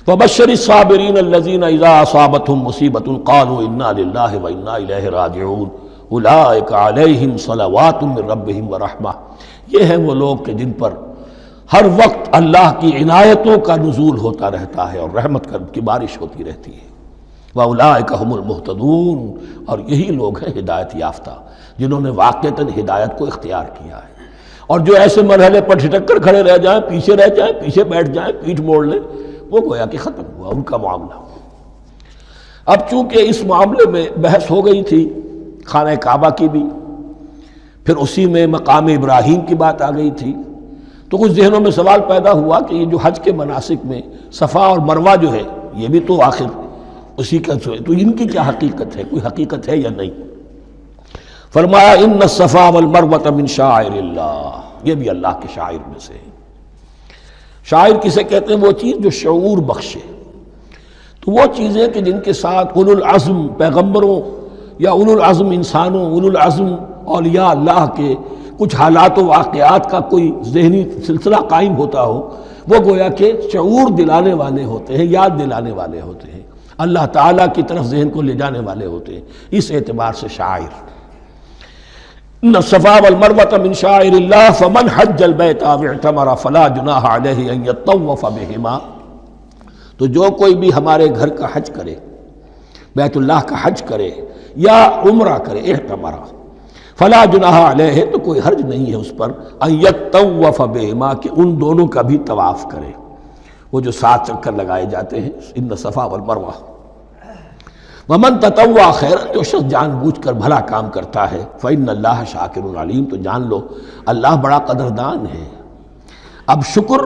فبشر الصابرین الذین اذا اصابتهم مصیبۃ قالوا انا للہ وانا الیہ راجعون اولئک علیہم صلوات من ربہم ورحمہ، یہ ہیں وہ لوگ کہ جن پر ہر وقت اللہ کی عنایتوں کا نزول ہوتا رہتا ہے اور رحمت کی بارش ہوتی رہتی ہے۔ وَأُولَٰئِكَ هُمُ الْمُهْتَدُونَ، اور یہی لوگ ہیں ہدایت یافتہ جنہوں نے واقعتاً ہدایت کو اختیار کیا ہے۔ اور جو ایسے مرحلے پر ٹھٹک کر کھڑے رہ جائیں، پیچھے رہ جائیں، پیچھے بیٹھ جائیں، پیٹھ موڑ لیں، وہ گویا کہ ختم ہوا ان کا معاملہ۔ اب چونکہ اس معاملے میں بحث ہو گئی تھی خانہ کعبہ کی بھی، پھر اسی میں مقام ابراہیم کی بات آ گئی تھی، تو کچھ ذہنوں میں سوال پیدا ہوا کہ یہ جو حج کے مناسک میں صفا اور مروہ جو ہے یہ بھی تو آخر اسی کا تو ان کی کیا حقیقت ہے، کوئی حقیقت ہے یا نہیں؟ فرمایا ان الصفا والمروہ من شعائر اللہ، یہ بھی اللہ کے شاعر میں سے ہے۔ شاعر کسے کہتے ہیں؟ وہ چیز جو شعور بخشے۔ تو وہ چیزیں کہ جن کے ساتھ اولو العزم پیغمبروں یا اولو العزم انسانوں، اولو العزم اولیاء اللہ کے کچھ حالات و واقعات کا کوئی ذہنی سلسلہ قائم ہوتا ہو، وہ گویا کہ شعور دلانے والے ہوتے ہیں، یاد دلانے والے ہوتے ہیں، اللہ تعالیٰ کی طرف ذہن کو لے جانے والے ہوتے ہیں۔ اس اعتبار سے شاعر ان الصفا والمروہ من شعائر اللہ فمن حج البیت او اعتمر فلا جناح علیہ ان یطوف بہما، تو جو کوئی بھی ہمارے گھر کا حج کرے، بیت اللہ کا حج کرے یا عمرہ کرے، اعتمر، فلا جناح علیہ، تو کوئی حرج نہیں ہے اس پر، ان یطوف بہما، کہ ان دونوں کا بھی طواف کرے، وہ جو 7 چکر لگائے جاتے ہیں، ان الصفا والمروہ۔ ومن تطوع خیرا، جو شخص جان بوجھ کر بھلا کام کرتا ہے، فإن اللہ شاکر علیم، تو جان لو اللہ بڑا قدردان ہے۔ اب شکر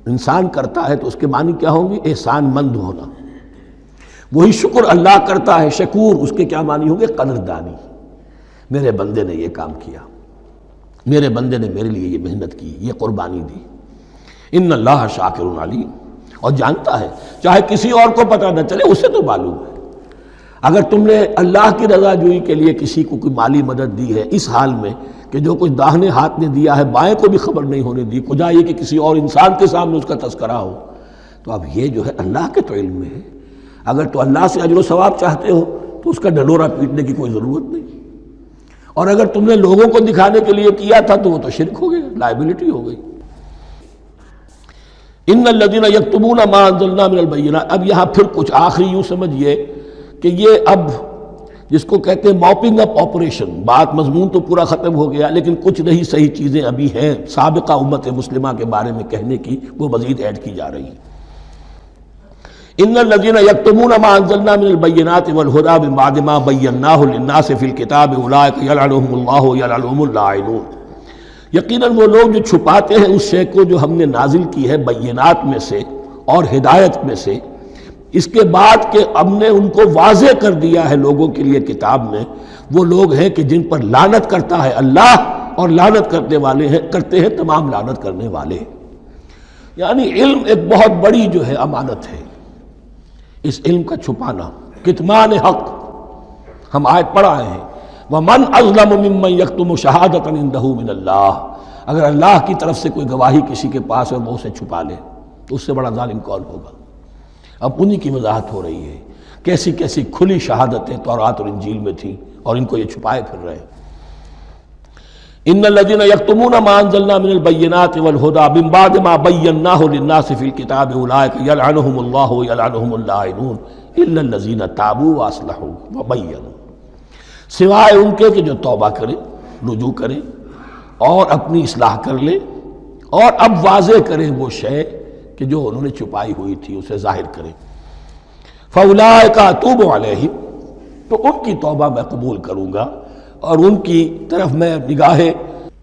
انسان کرتا ہے تو اس کے معنی کیا ہوں گے؟ احسان مند ہونا۔ وہی شکر اللہ کرتا ہے شکور، اس کے کیا معنی ہوں گے؟ قدردانی۔ میرے بندے نے یہ کام کیا، میرے بندے نے میرے لیے یہ محنت کی، یہ قربانی دی۔ ان اللہ شاکر علیم، اور جانتا ہے، چاہے کسی اور کو پتہ نہ چلے، اسے تو معلوم ہے۔ اگر تم نے اللہ کی رضا جوئی کے لیے کسی کو کوئی مالی مدد دی ہے اس حال میں کہ جو کچھ داہنے ہاتھ نے دیا ہے بائیں کو بھی خبر نہیں ہونے دی، کجا یہ کہ کسی اور انسان کے سامنے اس کا تذکرہ ہو، تو اب یہ جو ہے اللہ کے تو علم میں ہے۔ اگر تو اللہ سے اجر و ثواب چاہتے ہو تو اس کا ڈنڈورا پیٹنے کی کوئی ضرورت نہیں، اور اگر تم نے لوگوں کو دکھانے کے لیے کیا تھا تو وہ تو شرک ہو گیا، لائبلٹی ہو گئی۔ ان الذین یکتمون ما انزلنا من البینات، اب یہاں پھر کچھ آخری یوں سمجھیے کہ یہ اب جس کو کہتے ہیں موپنگ اپ آپریشن، بات مضمون تو پورا ختم ہو گیا لیکن کچھ نہیں صحیح چیزیں ابھی ہیں سابقہ امت مسلمہ کے بارے میں کہنے کی، وہ مزید ایڈ کی جا رہی ہیں۔ ان الذین یکتمون ما انزلنا من البینات والہدی من بعد ما بیناہ للناس فی الکتاب اولئک یلعنهم اللہ ویلعنهم اللاعنون، یقیناً وہ لوگ جو چھپاتے ہیں اس شے کو جو ہم نے نازل کی ہے بینات میں سے اور ہدایت میں سے، اس کے بعد کہ ہم نے ان کو واضح کر دیا ہے لوگوں کے لیے کتاب میں، وہ لوگ ہیں کہ جن پر لعنت کرتا ہے اللہ، اور لعنت کرتے ہیں تمام لعنت کرنے والے۔ یعنی علم ایک بہت بڑی جو ہے امانت ہے، اس علم کا چھپانا، کتمان حق، ہم آیت پڑھ آئے ہیں وَمَنْ أَظْلَمُ مِمَّنْ يَكْتُمُ شَهَادَةً عِنْدَهُ مِنَ اللَّهِ، اگر اللہ کی طرف سے کوئی گواہی کسی کے پاس ہے اور وہ اسے چھپا لے تو اس سے بڑا ظالم کون ہوگا؟ اب انہی کی وضاحت ہو رہی ہے، کیسی کیسی کھلی شہادتیں تورات اور انجیل میں تھیں اور ان کو یہ چھپائے پھر رہے۔ ان الذین یکتمون ما انزلنا من البینات والہدی من بعد ما بیناہ للناس فی الکتاب اولئک یلعنهم اللہ ویلعنهم اللاعنون الا الذین تابوا واصلحوا وبینوا، سوائے ان کے کہ جو توبہ کریں، رجوع کریں اور اپنی اصلاح کر لیں اور اب واضح کریں وہ شے کہ جو انہوں نے چھپائی ہوئی تھی اسے ظاہر کریں۔ فَأُولَٰئِکَ أَتُوبُ عَلَیْہِمْ، تو ان کی توبہ میں قبول کروں گا اور ان کی طرف میں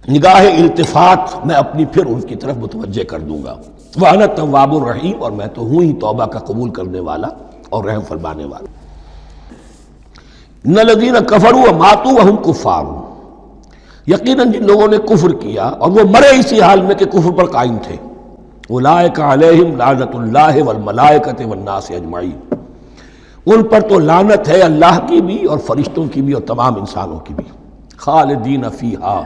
نگاہ التفات میں اپنی پھر ان کی طرف متوجہ کر دوں گا۔ وَأَنَا التَّوَّابُ الرَّحِيمُ، اور میں تو ہوں ہی توبہ کا قبول کرنے والا اور رحم فرمانے والا۔ إِنَّ الَّذِينَ كَفَرُوا وَمَاتُوا وَهُمْ كُفَّارٌ، یقیناً جن لوگوں نے کفر کیا اور وہ مرے اسی حال میں کہ کفر پر قائم تھے، اولئک علیہم لعنۃ اللہ والملائکۃ والناس اجمعین، ان پر تو لعنت ہے اللہ کی بھی اور فرشتوں کی بھی اور تمام انسانوں کی بھی، خالدین فیہا،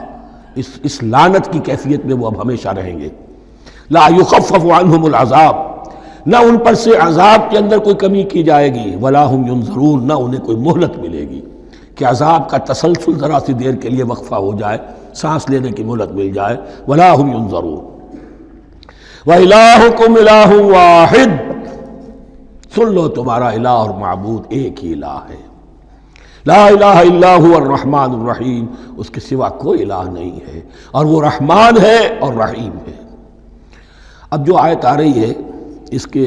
اس لعنت کی کیفیت میں وہ اب ہمیشہ رہیں گے، لا یخفف عنہم العذاب، نہ ان پر سے عذاب کے اندر کوئی کمی کی جائے گی، ولا ہم ینظرون، نہ انہیں کوئی مہلت ملے گی کہ عذاب کا تسلسل ذرا سی دیر کے لیے وقفہ ہو جائے، سانس لینے کی مہلت مل جائے۔ ولا ہم ینظرون وَإِلَٰهُكُمْ إِلَٰهٌ وَاحِدٌ، سن لو تمہارا الہ اور معبود ایک ہی الہ ہے، لا الہ الا هو الرحمن الرحیم، اس کے سوا کوئی الہ نہیں ہے، اور وہ رحمان ہے اور رحیم ہے۔ اب جو آیت آ رہی ہے اس کے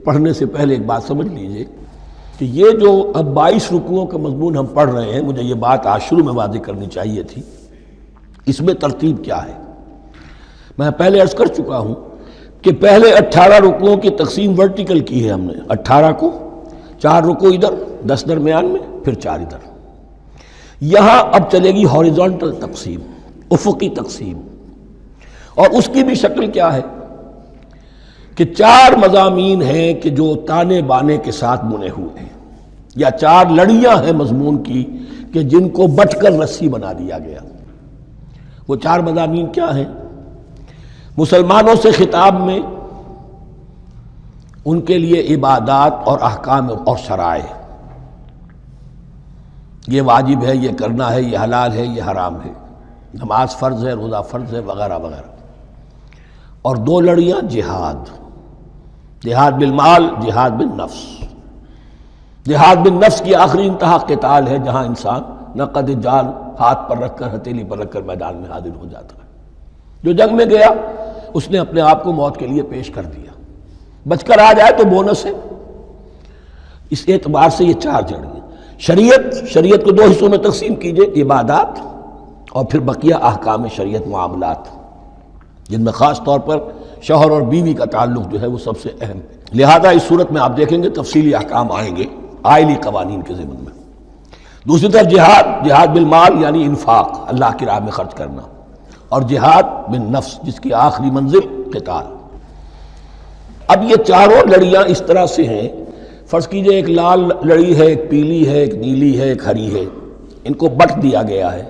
پڑھنے سے پہلے ایک بات سمجھ لیجئے کہ یہ جو اب 22 رکوعوں کا مضمون ہم پڑھ رہے ہیں، مجھے یہ بات آج شروع میں واضح کرنی چاہیے تھی، اس میں ترتیب کیا ہے۔ میں پہلے عرض کر چکا ہوں کہ پہلے 18 رکوعوں کی تقسیم ورٹیکل کی ہے ہم نے، 18 کو 4 رکوع ادھر، 10 درمیان میں، پھر 4 ادھر۔ یہاں اب چلے گی ہاریزونٹل تقسیم، افقی تقسیم، اور اس کی بھی شکل کیا ہے کہ 4 مضامین ہیں کہ جو تانے بانے کے ساتھ بنے ہوئے ہیں، یا 4 لڑیاں ہیں مضمون کی کہ جن کو بٹ کر رسی بنا دیا گیا۔ وہ 4 مضامین کیا ہیں؟ مسلمانوں سے خطاب میں ان کے لیے عبادات اور احکام اور شرائع، یہ واجب ہے، یہ کرنا ہے، یہ حلال ہے، یہ حرام ہے، نماز فرض ہے، روزہ فرض ہے، وغیرہ وغیرہ۔ اور 2 لڑیاں جہاد، جہاد بالمال، جہاد بالنفس۔ جہاد بالنفس کی آخری انتہا قتال ہے، جہاں انسان نقد جان ہاتھ پر رکھ کر، ہتھیلی پر رکھ کر میدان میں حاضر ہو جاتا ہے۔ جو جنگ میں گیا اس نے اپنے آپ کو موت کے لیے پیش کر دیا، بچ کر آ جائے تو بونس ہے۔ اس اعتبار سے یہ 4 جڑ ہیں۔ شریعت کو 2 حصوں میں تقسیم کیجئے، عبادات اور پھر بقیہ احکام شریعت، معاملات، جن میں خاص طور پر شوہر اور بیوی کا تعلق جو ہے وہ سب سے اہم ہے۔ لہذا اس صورت میں آپ دیکھیں گے تفصیلی احکام آئیں گے آئلی قوانین کے ضمن میں۔ دوسری طرف جہاد بالمال یعنی انفاق، اللہ کی راہ میں خرچ کرنا، اور جہاد بالنفس جس کی آخری منزل قتال۔ اب یہ 4 لڑیاں اس طرح سے ہیں، فرض کیجئے ایک لال لڑی ہے، ایک پیلی ہے، ایک نیلی ہے، ایک ہری ہے، ان کو بٹ دیا گیا ہے۔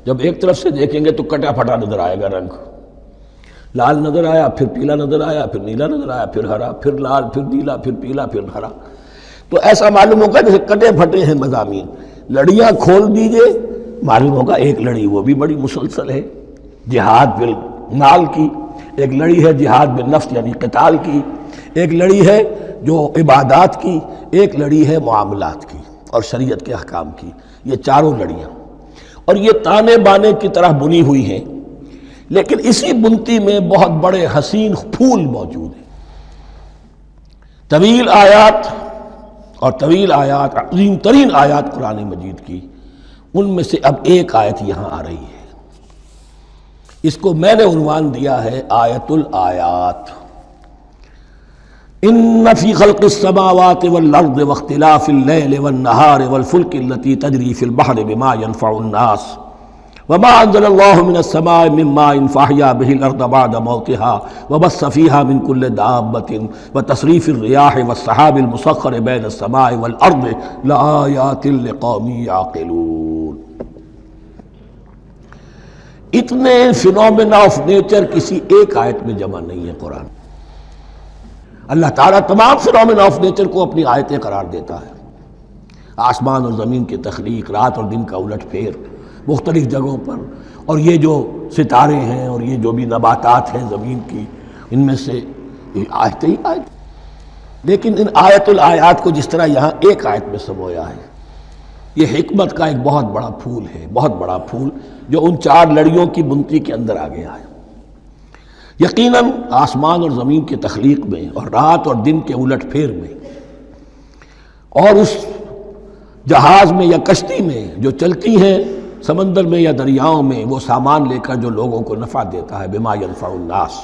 جب ایک طرف سے دیکھیں گے تو کٹا پھٹا نظر آئے گا، رنگ لال نظر آیا، پھر پیلا نظر آیا، پھر نیلا نظر آیا، پھر ہرا، پھر لال، پھر نیلا، پھر پیلا، پھر ہرا۔ تو ایسا معلوم ہوگا جیسے کٹے پھٹے ہیں مضامین۔ لڑیاں کھول دیجئے، معلوم ہوگا ایک لڑی وہ بھی بڑی مسلسل ہے، جہاد بالمال کی، ایک لڑی ہے جہاد بالنفس یعنی قتال کی، ایک لڑی ہے جو عبادات کی، ایک لڑی ہے معاملات کی اور شریعت کے احکام کی۔ یہ 4 لڑیاں، اور یہ تانے بانے کی طرح بنی ہوئی ہیں، لیکن اسی بنتی میں بہت بڑے حسین پھول موجود ہیں۔ طویل آیات اور طویل آیات، عظیم ترین آیات قرآن مجید کی، ان میں سے اب ایک آیت یہاں آ رہی ہے۔ اس کو میں نے عنوان دیا ہے آیت الآیات۔ ان فی خلق السماوات والارض واختلاف اللیل والنہار والفلک التي تجری فی البحر بما ينفع الناس وما انزل الله من السماء من ماء فاحیا به الارض بعد موتها وبث فيها من كل دابة وتصريف الرياح والسحاب المسخر بين السماء والارض لآیات لقوم یعقلون۔ اتنے فینومینا آف نیچر کسی ایک آیت میں جمع نہیں ہے قرآن۔ اللہ تعالیٰ تمام فینومینا آف نیچر کو اپنی آیتیں قرار دیتا ہے، آسمان اور زمین کی تخلیق، رات اور دن کا الٹ پھیر مختلف جگہوں پر، اور یہ جو ستارے ہیں اور یہ جو بھی نباتات ہیں زمین کی، ان میں سے آیتیں ہی آیت۔ لیکن ان آیت الآیات کو جس طرح یہاں ایک آیت میں سمویا ہے، یہ حکمت کا ایک بہت بڑا پھول ہے، بہت بڑا پھول جو ان 4 لڑیوں کی بنتی کے اندر آ گیا ہے۔ یقیناً آسمان اور زمین کی تخلیق میں اور رات اور دن کے الٹ پھیر میں، اور اس جہاز میں یا کشتی میں جو چلتی ہیں سمندر میں یا دریاؤں میں، وہ سامان لے کر جو لوگوں کو نفع دیتا ہے، بما ينفع الناس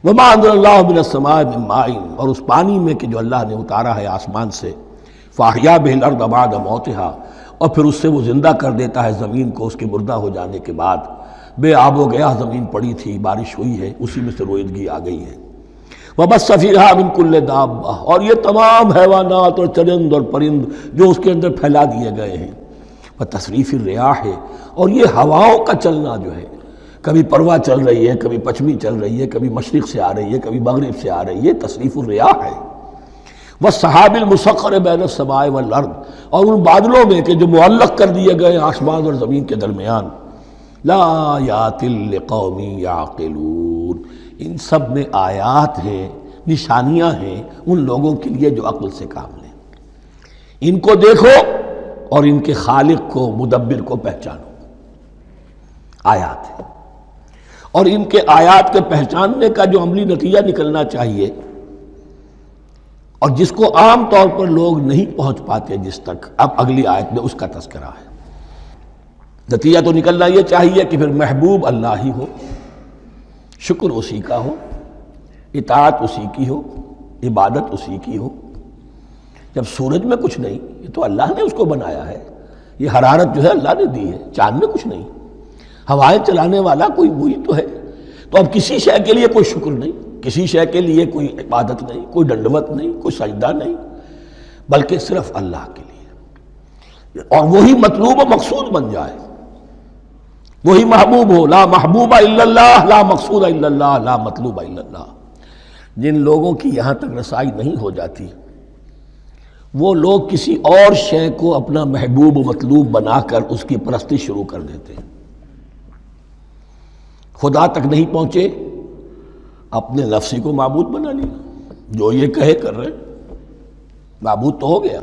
وما انزل الله من السماء من ماء، اور اس پانی میں کہ جو اللہ نے اتارا ہے آسمان سے، فاحیا به الارض بعد موتها، اور پھر اس سے وہ زندہ کر دیتا ہے زمین کو اس کے مردہ ہو جانے کے بعد۔ بے آب و گیا زمین پڑی تھی، بارش ہوئی ہے، اسی میں سے روئیدگی آ گئی ہے۔ وبث فیہا من کل دابہ، اور یہ تمام حیوانات اور چرند اور پرند جو اس کے اندر پھیلا دیے گئے ہیں۔ وتصریف الریاح، اور یہ ہواؤں کا چلنا جو ہے، کبھی پروا چل رہی ہے، کبھی پچھمی چل رہی ہے، کبھی مشرق سے آ رہی ہے، کبھی مغرب سے آ رہی ہے، تصریف الریاح ہے۔ والسحاب المسخر بین السماء والارض، اور ان بادلوں میں کہ جو معلق کر دیے گئے آسمان اور زمین کے درمیان، لآیات لقوم یعقلون، ان سب میں آیات ہیں، نشانیاں ہیں ان لوگوں کے لیے جو عقل سے کام لیں۔ ان کو دیکھو اور ان کے خالق کو، مدبر کو پہچانو۔ آیات ہیں، اور ان کے آیات کے پہچاننے کا جو عملی نتیجہ نکلنا چاہیے، اور جس کو عام طور پر لوگ نہیں پہنچ پاتے جس تک، اب اگلی آیت میں اس کا تذکرہ ہے۔ نتیجہ تو نکلنا یہ چاہیے کہ پھر محبوب اللہ ہی ہو، شکر اسی کا ہو، اطاعت اسی کی ہو، عبادت اسی کی ہو۔ جب سورج میں کچھ نہیں، یہ تو اللہ نے اس کو بنایا ہے، یہ حرارت جو ہے اللہ نے دی ہے، چاند میں کچھ نہیں، ہوائیں چلانے والا کوئی وہی تو ہے۔ تو اب کسی شے کے لیے کوئی شکر نہیں، کسی شے کے لیے کوئی عبادت نہیں، کوئی ڈنڈوت نہیں، کوئی سجدہ نہیں، بلکہ صرف اللہ کے لیے، اور وہی مطلوب و مقصود بن جائے، وہی محبوب ہو۔ لا محبوب الا اللہ، لا مقصود الا اللہ، لا مطلوب الا اللہ۔ جن لوگوں کی یہاں تک رسائی نہیں ہو جاتی، وہ لوگ کسی اور شے کو اپنا محبوب و مطلوب بنا کر اس کی پرستی شروع کر دیتے ہیں۔ خدا تک نہیں پہنچے، اپنے نفسی کو معبود بنا لیا، جو یہ کہے کر رہے، معبود تو ہو گیا۔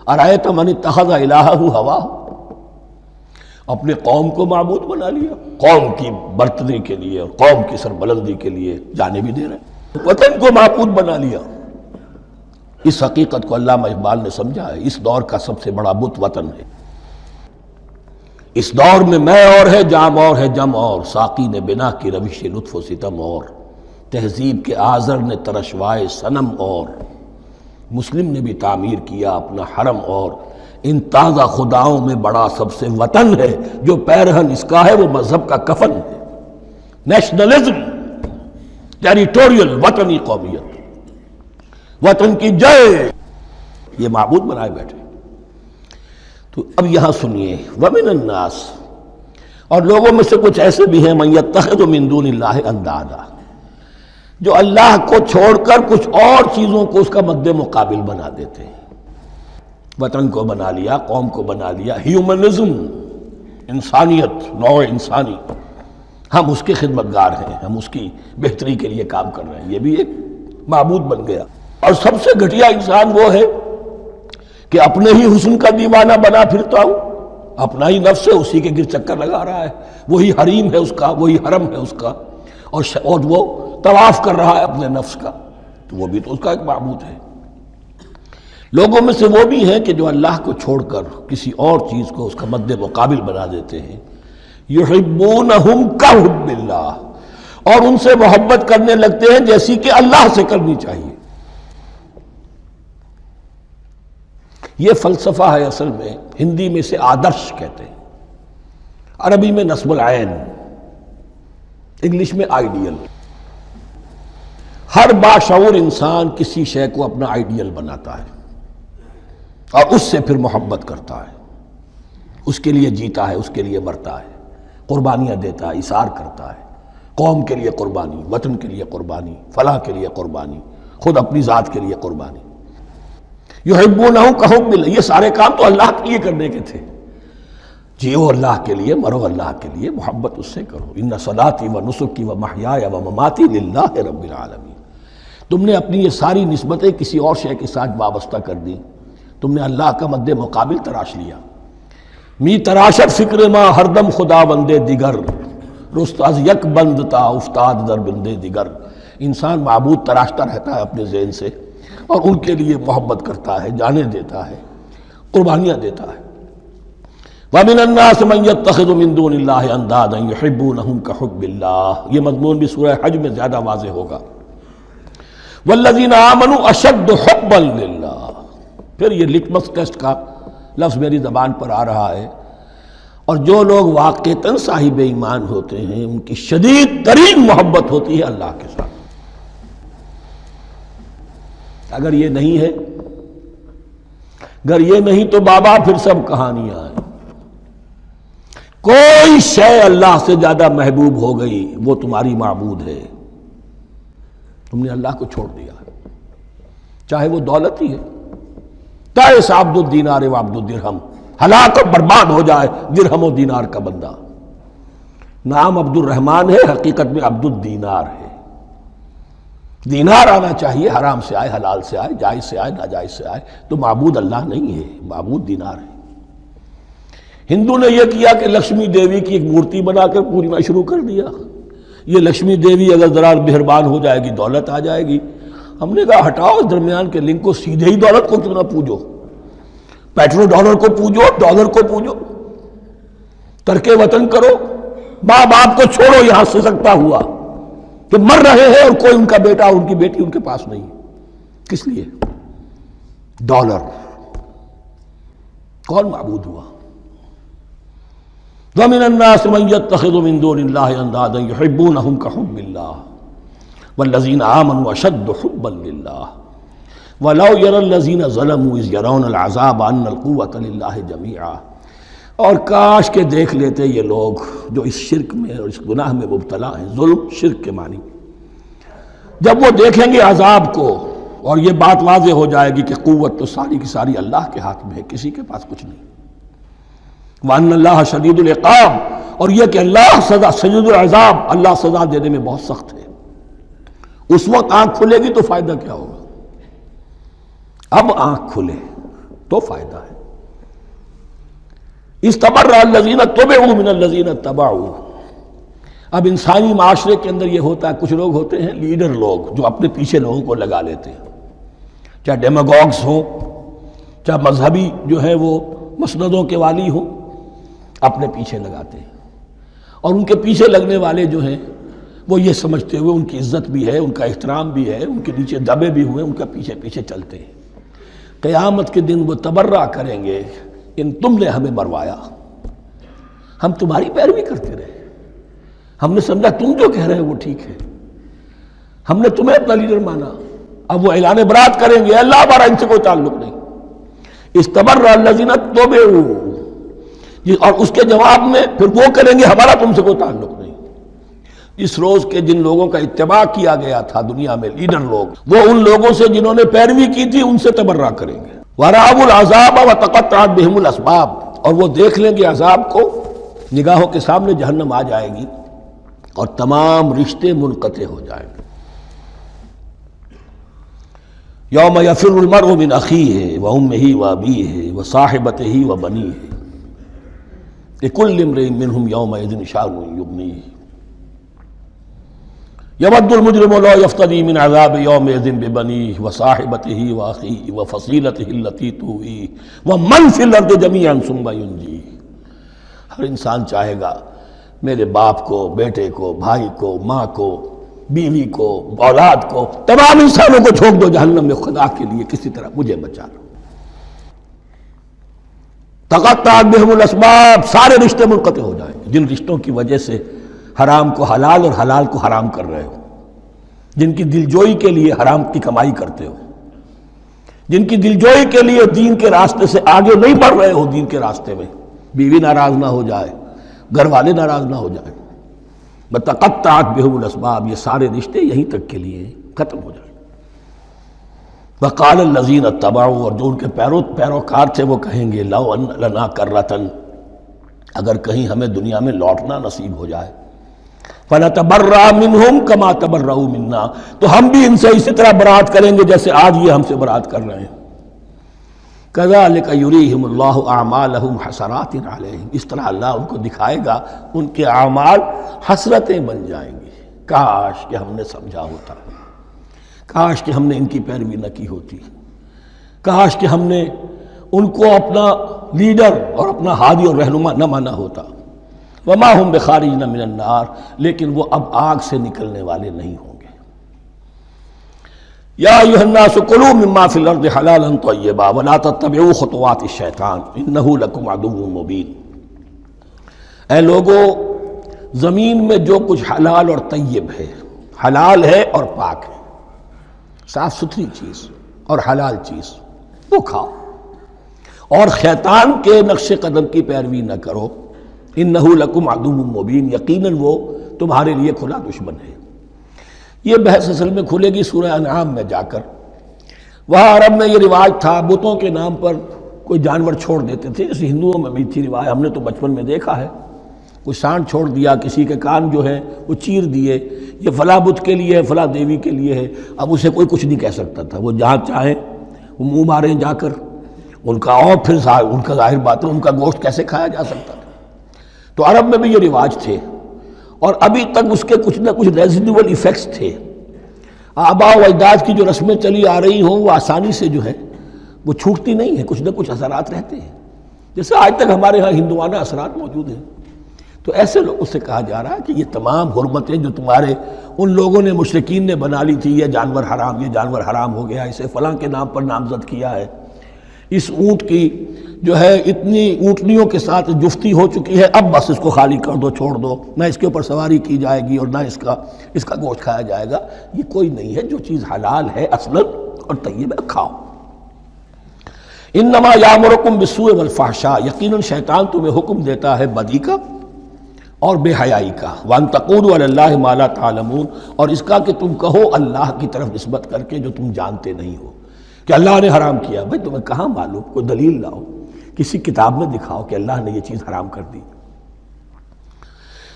ارأیت من اتخذ الہہ ہواہ، اپنے قوم کو معبود بنا لیا، قوم کی برتری کے لیے اور قوم کی سربلندی کے لیے جانے بھی دے رہے، وطن کو معبود بنا لیا۔ اس حقیقت کو علامہ اقبال نے سمجھا ہے، اس دور کا سب سے بڑا بت وطن ہے۔ اس دور میں میں اور ہے، جام اور ہے، جم اور، ساقی نے بنا کی روش لطف و ستم اور، تہذیب کے آزر نے ترشوائے صنم اور، مسلم نے بھی تعمیر کیا اپنا حرم اور، ان تازہ خداؤں میں بڑا سب سے وطن ہے، جو پیرہن اس کا ہے وہ مذہب کا کفن ہے۔ نیشنلزم، ٹیریٹوریل، وطنی قومیت، وطن کی جے، یہ معبود بنائے بیٹھے۔ تو اب یہاں سنیے، وَمِنَ النَّاسِ، اور لوگوں میں سے کچھ ایسے بھی ہیں، مَن يَتَّخِذُ مِن دُونِ اللَّهِ أَندَادًا، جو اللہ کو چھوڑ کر کچھ اور چیزوں کو اس کا مد مقابل بنا دیتے ہیں۔ وطن کو بنا لیا، قوم کو بنا لیا، ہیومنزم، انسانیت، نوع انسانی، ہم اس کے خدمتگار ہیں، ہم اس کی بہتری کے لیے کام کر رہے ہیں، یہ بھی ایک معبود بن گیا۔ اور سب سے گھٹیا انسان وہ ہے کہ اپنے ہی حسن کا دیوانہ بنا پھرتا ہوں، اپنا ہی نفس ہے، اسی کے گر چکر لگا رہا ہے، وہی حریم ہے اس کا، وہی حرم ہے اس کا، اور وہ طواف کر رہا ہے اپنے نفس کا، تو وہ بھی تو اس کا ایک معبود ہے۔ لوگوں میں سے وہ بھی ہیں کہ جو اللہ کو چھوڑ کر کسی اور چیز کو اس کا مد مقابل بنا دیتے ہیں۔ یحبونہم کحب اللہ، اور ان سے محبت کرنے لگتے ہیں جیسی کہ اللہ سے کرنی چاہیے۔ یہ فلسفہ ہے اصل میں، ہندی میں اسے آدرش کہتے ہیں، عربی میں نصب العین، انگلش میں آئیڈیل۔ ہر باشعور انسان کسی شے کو اپنا آئیڈیل بناتا ہے اور اس سے پھر محبت کرتا ہے، اس کے لیے جیتا ہے، اس کے لیے مرتا ہے، قربانیاں دیتا ہے، اثار کرتا ہے، قوم کے لیے قربانی، وطن کے لیے قربانی، فلاح کے لیے قربانی، خود اپنی ذات کے لیے قربانی۔ یحبونہ کحب اللہ، یہ سارے کام تو اللہ کے لیے کرنے کے تھے، جیو اللہ کے لیے، مرو اللہ کے لیے، محبت اس سے کرو۔ ان صلاتی و نسکی و محیای و مماتی للہ رب العالمین۔ تم نے اپنی یہ ساری نسبتیں کسی اور شے کے ساتھ وابستہ کر دی، تم نے اللہ کا مد مقابل تراش لیا۔ می تراشت فکر ما ہر دم خدا بندے دیگر، رست از یک بند تا افتاد در بندے دیگر۔ انسان معبود تراشتا رہتا ہے اپنے ذہن سے، اور ان کے لیے محبت کرتا ہے، جانے دیتا ہے، قربانیاں دیتا ہے۔ وَمِنَ النَّاسِ مَن يَتَّخِذُ مِن دُونِ اللَّهِ أَندَادًا يُحِبُّونَهُمْ كَحُبِّ اللَّهِ، یہ مضمون بھی سورہ حج میں زیادہ واضح ہوگا۔ وَالَّذِينَ آمَنُوا أَشَدُّ حُبًّا لِلَّهِ، پھر یہ لٹمس ٹیسٹ کا لفظ میری زبان پر آ رہا ہے، اور جو لوگ واقعتاً صاحب ایمان ہوتے ہیں ان کی شدید ترین محبت ہوتی ہے اللہ کے ساتھ۔ اگر یہ نہیں ہے، اگر یہ نہیں تو بابا پھر سب کہانیاں ہیں۔ کوئی شے اللہ سے زیادہ محبوب ہو گئی وہ تمہاری معبود ہے، تم نے اللہ کو چھوڑ دیا، چاہے وہ دولت ہی ہے، تعس عبد الدینار و عبد الدرہم، ہلاک اور برباد ہو جائے درہم و دینار کا بندہ۔ نام عبد الرحمن ہے، حقیقت میں عبد الدینار ہے۔ دینار آنا چاہیے، حرام سے آئے حلال سے آئے، جائز سے آئے ناجائز سے آئے، تو معبود اللہ نہیں ہے، معبود دینار ہے۔ ہندو نے یہ کیا کہ لکشمی دیوی کی ایک مورتی بنا کر پوجنا شروع کر دیا، یہ لکشمی دیوی اگر ذرا مہربان ہو جائے گی دولت آ جائے گی۔ ہم نے کہا ہٹاؤ اس درمیان کے لنک کو، سیدھے ہی دولت کو کیوں نہ پوجو، پیٹرو ڈالر کو پوجو، ڈالر کو پوجو، ترک وطن کرو، ماں باپ کو چھوڑو یہاں سے سکتا ہوا کہ مر رہے ہیں اور کوئی ان کا بیٹا ان کی بیٹی ان کے پاس نہیں، کس لیے؟ ڈالر۔ کون معبود ہوا؟ وَمِنَ النَّاسِ مَن يَتَّخِذُ مِن دُونِ اللَّهِ أَندَادًا يُحِبُّونَهُمْ كَحُبِّ اللَّهِ وَالَّذِينَ آمَنُوا أَشَدُّ حُبًّا لِلَّهِ وَلَوْ يَرَى الَّذِينَ ظَلَمُوا إِذْ يَرَوْنَ الْعَذَابَ أَنَّ الْقُوَّةَ لِلَّهِ جَمِيعًا، اور کاش کہ دیکھ لیتے یہ لوگ جو اس شرک میں اور اس گناہ میں مبتلا ہیں، ظلم شرک کے معنی، جب وہ دیکھیں گے عذاب کو اور یہ بات واضح ہو جائے گی کہ قوت تو ساری کی ساری اللہ کے ہاتھ میں ہے، کسی کے پاس کچھ نہیں۔ وَأَنَّ اللَّهَ شَدِيدُ الْعِقَابِ، اور یہ کہ اللہ سزا شدید العذاب، اللہ سزا دینے میں بہت سخت ہے۔ اس وقت آنکھ کھلے گی تو فائدہ کیا ہوگا؟ اب آنکھ کھلے تو فائدہ ہے۔ اِسْتَبَرَّأَ الَّذِينَ اتُّبِعُوا مِنَ الَّذِينَ اتَّبَعُوا، اب انسانی معاشرے کے اندر یہ ہوتا ہے، کچھ لوگ ہوتے ہیں لیڈر لوگ جو اپنے پیچھے لوگوں کو لگا لیتے ہیں، چاہے ڈیماگوگز ہوں، چاہے مذہبی جو ہے وہ مسندوں کے والی ہوں، اپنے پیچھے لگاتے ہیں، اور ان کے پیچھے لگنے والے جو ہیں وہ یہ سمجھتے ہوئے ان کی عزت بھی ہے، ان کا احترام بھی ہے، ان کے نیچے دبے بھی ہوئے، ان کا پیچھے پیچھے چلتے ہیں۔ قیامت کے دن وہ تبرہ کریں گے، ان تم نے ہمیں مروایا، ہم تمہاری پیروی کرتے رہے، ہم نے سمجھا تم جو کہہ رہے ہو وہ ٹھیک ہے، ہم نے تمہیں اپنا لیڈر مانا۔ اب وہ اعلان برات کریں گے، اللہ ہمارا ان سے کوئی تعلق نہیں۔ استبرأ الذین اتبعوا، اور اس کے جواب میں پھر وہ کریں گے ہمارا تم سے کوئی تعلق نہیں۔ اس روز کے جن لوگوں کا اتباع کیا گیا تھا دنیا میں، لیڈر لوگ، وہ ان لوگوں سے جنہوں نے پیروی کی تھی ان سے تبرہ کریں گے۔ وَرَأَوُا الْعَذَابَ وَتَقَطَّعَتْ بِهِمُ الْأَسْبَابُ، اور وہ دیکھ لیں گے عذاب کو، نگاہوں کے سامنے جہنم آ جائے گی اور تمام رشتے منقطع ہو جائیں گے۔ یوم یفر المرء من اخیہ وامہ وابیہ وصاحبتہ وبنیہ لکل امرئ منہم یومئذ شأن یغنیہ یود المجرم لو یفتدی من عذاب یومئذ ببنیہ وصاحبتہ واخیہ وفصیلتہ التی تؤویہ ومن فی الارض جمیعا ثم ینجیہ۔ ہر انسان چاہے گا میرے باپ کو، بیٹے کو، بھائی کو، ماں کو، بیوی کو، اولاد کو، تمام انسانوں کو جھونک دو جہنم میں، خدا کے لیے کسی طرح مجھے بچا لو۔ تقطعت بہم الاسباب، سارے رشتے منقطع ہو جائیں گے، جن رشتوں کی وجہ سے حرام کو حلال اور حلال کو حرام کر رہے ہو، جن کی دلجوئی کے لیے حرام کی کمائی کرتے ہو، جن کی دلجوئی کے لیے دین کے راستے سے آگے نہیں بڑھ رہے ہو، دین کے راستے میں بیوی ناراض نہ ہو جائے، گھر والے ناراض نہ ہو جائیں، بتقطعت بہم الاسباب، یہ سارے رشتے یہیں تک کے لیے ختم ہو جائیں۔ وقال الذین اتبعوا، اور جو ان کے پیروکار تھے وہ کہیں گے لو ان لنا کرۃ، اگر کہیں ہمیں دنیا میں لوٹنا نصیب ہو جائے، فنتبرأ منہم کما تبرؤوا منا، تو ہم بھی ان سے اسی طرح برات کریں گے جیسے آج یہ ہم سے برات کر رہے ہیں۔ کذالک یریہم اللہ اعمالہم حسرات علیہم، اس طرح اللہ ان کو دکھائے گا ان کے اعمال حسرتیں بن جائیں گی، کاش کہ ہم نے سمجھا ہوتا، کاش کہ ہم نے ان کی پیروی نہ کی ہوتی، کاش کہ ہم نے ان کو اپنا لیڈر اور اپنا ہادی اور رہنما نہ مانا ہوتا۔ وما ہم بخارجین من النار، لیکن وہ اب آگ سے نکلنے والے نہیں ہوں گے۔ یا ایھا الناس کلوا مما فی الارض حلالا طیبا ولا تتبعوا خطوات الشیطان انہ لکم عدو مبین۔ اے لوگو، زمین میں جو کچھ حلال اور طیب ہے، حلال ہے اور پاک ہے، صاف ستھری چیز اور حلال چیز، وہ کھاؤ، اور شیطان کے نقش قدم کی پیروی نہ کرو، انہ لکم عدو مبین، یقیناً وہ تمہارے لیے کھلا دشمن ہے۔ یہ بحث اصل میں کھلے گی سورہ انعام میں جا کر۔ وہاں عرب میں یہ رواج تھا، بتوں کے نام پر کوئی جانور چھوڑ دیتے تھے، جیسے ہندوؤں میں بھی تھی رواج، ہم نے تو بچپن میں دیکھا ہے، کوئی سانڈ چھوڑ دیا، کسی کے کان جو ہے وہ چیر دیے، یہ فلاں بت کے لیے ہے، فلاں دیوی کے لیے ہے۔ اب اسے کوئی کچھ نہیں کہہ سکتا تھا، وہ جہاں چاہیں وہ منہ ماریں جا کر ان کا، اور پھر ان کا ظاہر بات ہے ان کا گوشت کیسے کھایا جا سکتا تھا۔ تو عرب میں بھی یہ رواج تھے، اور ابھی تک اس کے کچھ نہ کچھ ریزیڈول ایفیکٹس تھے۔ آباء و اجداد کی جو رسمیں چلی آ رہی ہوں وہ آسانی سے جو ہے وہ چھوٹتی نہیں ہیں، کچھ نہ کچھ اثرات رہتے ہیں، جیسے آج تک ہمارے ہاں ہندوانہ اثرات موجود ہیں۔ تو ایسے لوگوں سے کہا جا رہا ہے کہ یہ تمام حرمتیں جو تمہارے ان لوگوں نے مشرکین نے بنا لی تھی، یہ جانور حرام، یہ جانور حرام ہو گیا، اسے فلاں کے نام پر نامزد کیا ہے، اس اونٹ کی جو ہے اتنی اونٹنیوں کے ساتھ جفتی ہو چکی ہے، اب بس اس کو خالی کر دو، چھوڑ دو، نہ اس کے اوپر سواری کی جائے گی اور نہ اس کا گوشت کھایا جائے گا۔ یہ کوئی نہیں ہے، جو چیز حلال ہے اصلاً اور طیب ہے کھاؤ۔ انما یامرکم بالسوء والفحشاء، یقیناً شیطان تمہیں حکم دیتا ہے بدی کا اور بے حیائی کا، وان تقولوا علی اللہ ما لا تعلمون، اور اس کا کہ تم کہو اللہ کی طرف نسبت کر کے جو تم جانتے نہیں ہو کہ اللہ نے حرام کیا۔ بھائی تمہیں کہاں معلوم؟ کوئی دلیل لاؤ، کسی کتاب میں دکھاؤ کہ اللہ نے یہ چیز حرام کر دی۔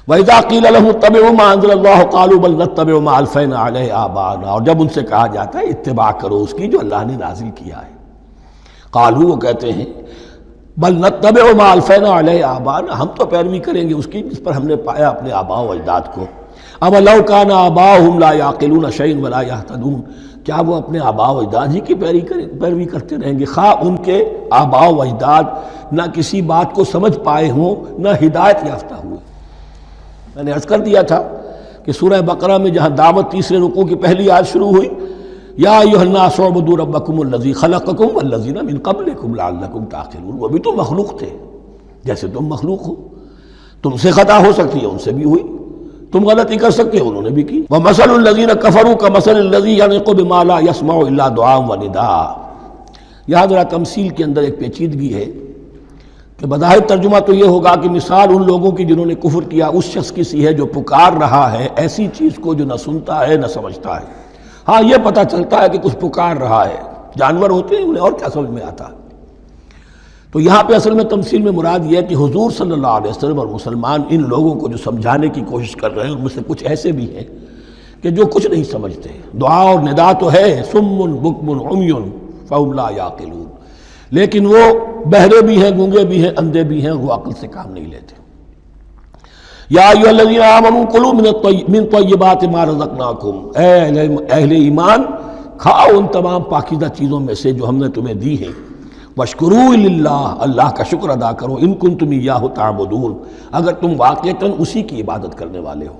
وَإِذَا قِيلَ لَهُمُ اتَّبِعُوا مَا أَنزَلَ اللَّهُ قَالُوا بَلْ نَتَّبِعُ مَا أَلْفَيْنَا عَلَيْهِ آبَاءَنَا، اور جب ان سے کہا جاتا ہے اتباع کرو اس کی جو اللہ نے نازل کیا ہے، قالوا وہ کہتے ہیں بل نتبع ما الفینا علیہ آباءنا، ہم تو پیروی کریں گے اس کی جس پر ہم نے پایا اپنے آباء و اجداد کو۔ اب لو کان آباؤہم لا یعقلون شیئا ولا یہتدون، کیا وہ اپنے آباء و اجداد ہی کی پیروی کرتے رہیں گے، خواہ ان کے آباء و اجداد نہ کسی بات کو سمجھ پائے ہوں نہ ہدایت یافتہ ہوئے۔ میں نے عرض کر دیا تھا کہ سورہ بقرہ میں جہاں دعوت تیسرے رکوع کی پہلی آیت شروع ہوئی، یا ایھا الناس اعبدوا ربکم الذی خلقکم والذین من قبلکم لعلکم تعقلون، وہ بھی تو مخلوق تھے جیسے تم مخلوق ہو، تم سے خطا ہو سکتی ہے، ان سے بھی ہوئی، تم غلطی کر سکتے ہو، انہوں نے بھی کی۔ ومثل الذین کفروا کمثل الذی ینطق بما لا یسمع الا دعاء ونداء، یہاں ذرا تمثیل کے اندر ایک پیچیدگی ہے کہ بظاہر ترجمہ تو یہ ہوگا کہ مثال ان لوگوں کی جنہوں نے کفر کیا اس شخص کی سی ہے جو پکار رہا ہے ایسی چیز کو جو نہ سنتا ہے نہ سمجھتا ہے۔ ہاں یہ پتہ چلتا ہے کہ کچھ پکار رہا ہے، جانور ہوتے ہیں انہیں اور کیا سمجھ میں آتا ہے۔ تو یہاں پہ اصل میں تمثیل میں مراد یہ ہے کہ حضور صلی اللہ علیہ وسلم اور مسلمان ان لوگوں کو جو سمجھانے کی کوشش کر رہے ہیں ان میں سے کچھ ایسے بھی ہیں کہ جو کچھ نہیں سمجھتے، دعا اور ندا تو ہے، صم بکم عمی فہم لا یعقلون، لیکن وہ بہرے بھی ہیں، گونگے بھی ہیں، اندھے بھی ہیں، وہ عقل سے کام نہیں لیتے۔ یا ایھا الذین آمنوا کلوا من طیبات ما رزقناکم، اے اہل ایمان کھاؤ ان تمام پاکیزہ چیزوں میں سے جو ہم نے تمہیں دی ہیں، واشکروا للہ، اللہ کا شکر ادا کرو، ان کنتم ایاہ تعبدون، اگر تم واقعتاً اسی کی عبادت کرنے والے ہو۔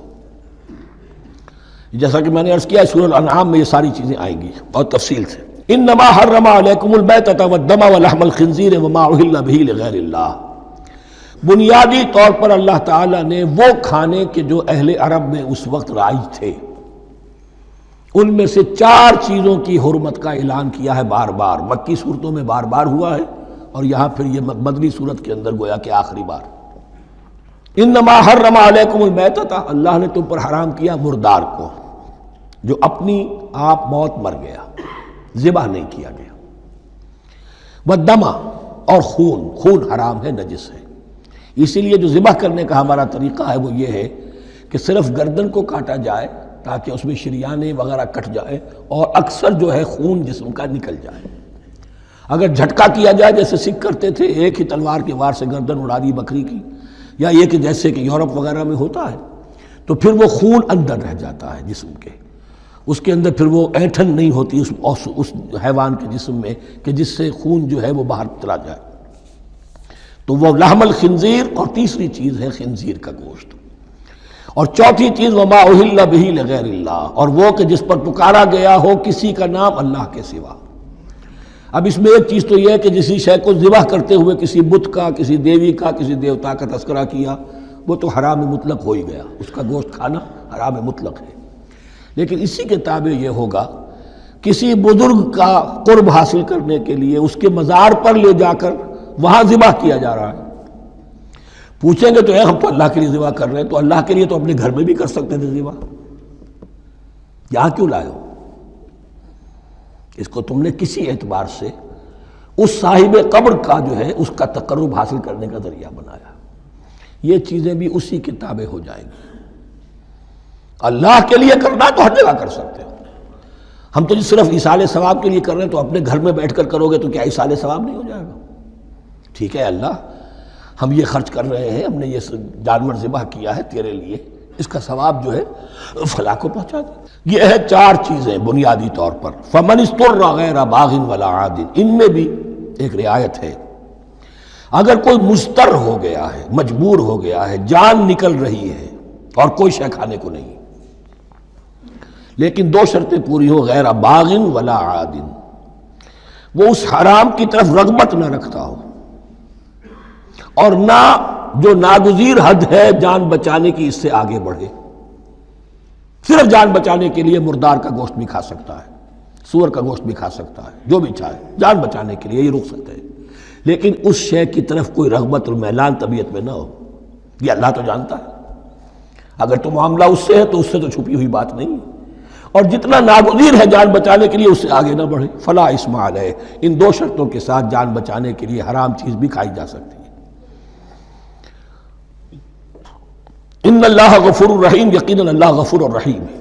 جیسا کہ میں نے عرض کیا سورہ الانعام میں یہ ساری چیزیں آئیں گی بہت تفصیل سے۔ انما حرم علیکم المیتۃ والدم ولحم الخنزیر وما اہل بہ لغیر اللہ، بنیادی طور پر اللہ تعالیٰ نے وہ کھانے کے جو اہل عرب میں اس وقت رائج تھے ان میں سے 4 چیزوں کی حرمت کا اعلان کیا ہے بار بار، مکی صورتوں میں بار بار ہوا ہے اور یہاں پھر یہ مدنی صورت کے اندر گویا کہ آخری بار۔ انما حرم علیکم المیتۃ، اللہ نے تم پر حرام کیا مردار کو، جو اپنی آپ موت مر گیا، ذبح نہیں کیا گیا، والدم، اور خون حرام ہے، نجس ہے۔ اسی لیے جو ذبح کرنے کا ہمارا طریقہ ہے وہ یہ ہے کہ صرف گردن کو کاٹا جائے تاکہ اس میں شریانے وغیرہ کٹ جائے اور اکثر جو ہے خون جسم کا نکل جائے۔ اگر جھٹکا کیا جائے جیسے سکھ کرتے تھے، ایک ہی تلوار کے وار سے گردن اڑا دی بکری کی، یا یہ کہ جیسے کہ یورپ وغیرہ میں ہوتا ہے، تو پھر وہ خون اندر رہ جاتا ہے جسم کے، اس کے اندر پھر وہ اینٹھن نہیں ہوتی اس حیوان کے جسم میں کہ جس سے خون جو ہے وہ باہر چلا جائے۔ تو وہ لحم الخنزیر، اور تیسری چیز ہے خنزیر کا گوشت، اور چوتھی چیز وما اہل بہ لغیر اللہ، اور وہ کہ جس پر پکارا گیا ہو کسی کا نام اللہ کے سوا۔ اب اس میں ایک چیز تو یہ ہے کہ جسی شے کو ذبح کرتے ہوئے کسی بت کا، کسی دیوی کا، کسی دیوتا کا تذکرہ کیا، وہ تو حرام مطلق ہو ہی گیا، اس کا گوشت کھانا حرام مطلق ہے۔ لیکن اسی کے تابع یہ ہوگا کسی بزرگ کا قرب حاصل کرنے کے لیے اس کے مزار پر لے جا کر وہاں ذبح کیا جا رہا ہے، پوچھیں گے تو ہم تو اللہ کے لیے ذبح کر رہے ہیں، تو اللہ کے لیے تو اپنے گھر میں بھی کر سکتے تھے ذبح، یہاں کیوں لائے ہو؟ اس کو تم نے کسی اعتبار سے اس صاحب قبر کا جو ہے اس کا تقرب حاصل کرنے کا ذریعہ بنایا۔ یہ چیزیں بھی اسی کی تابع ہو جائیں گی۔ اللہ کے لیے کرنا تو ہر جگہ کر سکتے ہو، ہم تو صرف ایصال ثواب کے لیے کر رہے ہیں، تو اپنے گھر میں بیٹھ کر کرو گے تو کیا ایصال ثواب نہیں ہو جائے گا؟ ٹھیک ہے اللہ، ہم یہ خرچ کر رہے ہیں، ہم نے یہ جانور ذبح کیا ہے تیرے لیے، اس کا ثواب جو ہے فلاں کو پہنچا دے۔ یہ ہے 4 چیزیں بنیادی طور پر۔ فمن اضطر غیر باغ ولا عاد، ان میں بھی ایک رعایت ہے، اگر کوئی مضطر ہو گیا ہے، مجبور ہو گیا ہے، جان نکل رہی ہے اور کوئی شے کھانے کو نہیں، لیکن 2 شرطیں پوری ہو، غیر باغ ولا عاد، وہ اس حرام کی طرف رغبت نہ رکھتا ہو اور نہ جو ناگزیر حد ہے جان بچانے کی اس سے آگے بڑھے۔ صرف جان بچانے کے لیے مردار کا گوشت بھی کھا سکتا ہے، سور کا گوشت بھی کھا سکتا ہے، جو بھی چاہے جان بچانے کے لیے، یہ رخصت ہے، لیکن اس شے کی طرف کوئی رغبت اور میلان طبیعت میں نہ ہو۔ یہ اللہ تو جانتا ہے، اگر تو معاملہ اس سے ہے تو اس سے تو چھپی ہوئی بات نہیں ہے، اور جتنا ناگزیر ہے جان بچانے کے لیے اس سے آگے نہ بڑھے۔ فلا اسم علیہ، ان 2 شرطوں کے ساتھ جان بچانے کے لیے حرام چیز بھی کھائی جا سکتی ہے۔ ان اللہ غفور الرحیم، یقیناً اللہ غفور الرحیم ہے۔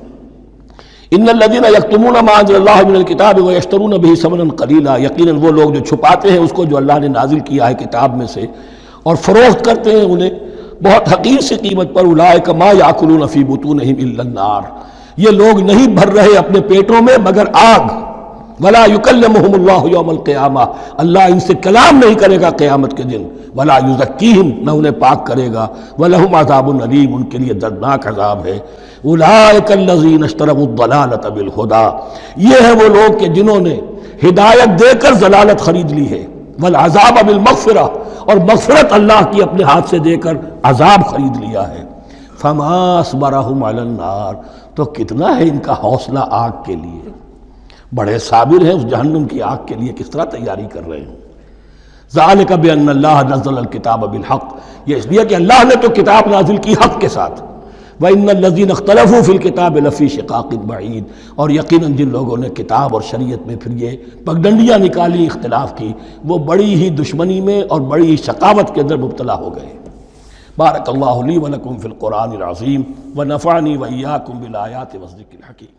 ان الذین یکتمون ما انزل اللہ من الکتاب ویشترون بہ ثمنا قلیلا، یقیناً وہ لوگ جو چھپاتے ہیں اس کو جو اللہ نے نازل کیا ہے کتاب میں سے اور فروخت کرتے ہیں انہیں بہت حقیر سی قیمت پر، اولئک ما یاکلون فی بطونہم الا النار، یہ لوگ نہیں بھر رہے اپنے پیٹوں میں مگر آگ۔ ولا یکلمہم اللہ یوم القیامہ، اللہ ان سے کلام نہیں کرے گا قیامت کے دن۔ ولا یزکیہم، نہ انہیں پاک کرے گا۔ ولہم عذاب علیم، ان کے لیے دردناک عذاب ہے۔ اولئک الذین اشتروا الضلالۃ بالہدی، یہ ہیں وہ لوگ کہ جنہوں نے ہدایت دے کر ضلالت خرید لی ہے۔ والعذاب بالمغفرہ، اور مغفرت اللہ کی اپنے ہاتھ سے دے کر عذاب خرید لیا ہے۔ فما اصبرہم علی النار، تو کتنا ہے ان کا حوصلہ آگ کے لیے، بڑے صابر ہیں اس جہنم کی آگ کے لیے، کس طرح تیاری کر رہے ہیں۔ ذالک بان اللہ نزل الکتاب بالحق، یہ اس لیے کہ اللہ نے تو کتاب نازل کی حق کے ساتھ۔ وان الذین اختلفوا فی الکتاب لفی شقاق بعید، اور یقیناً جن لوگوں نے کتاب اور شریعت میں پھر یہ پگڈنڈیاں نکالی اختلاف کی، وہ بڑی ہی دشمنی میں اور بڑی ہی شقاوت کے اندر مبتلا ہو گئے۔ بارک اللہ لی ولکم فی القرآن العظیم ونفعنی وإیاکم بالآیات والذکر الحکیم۔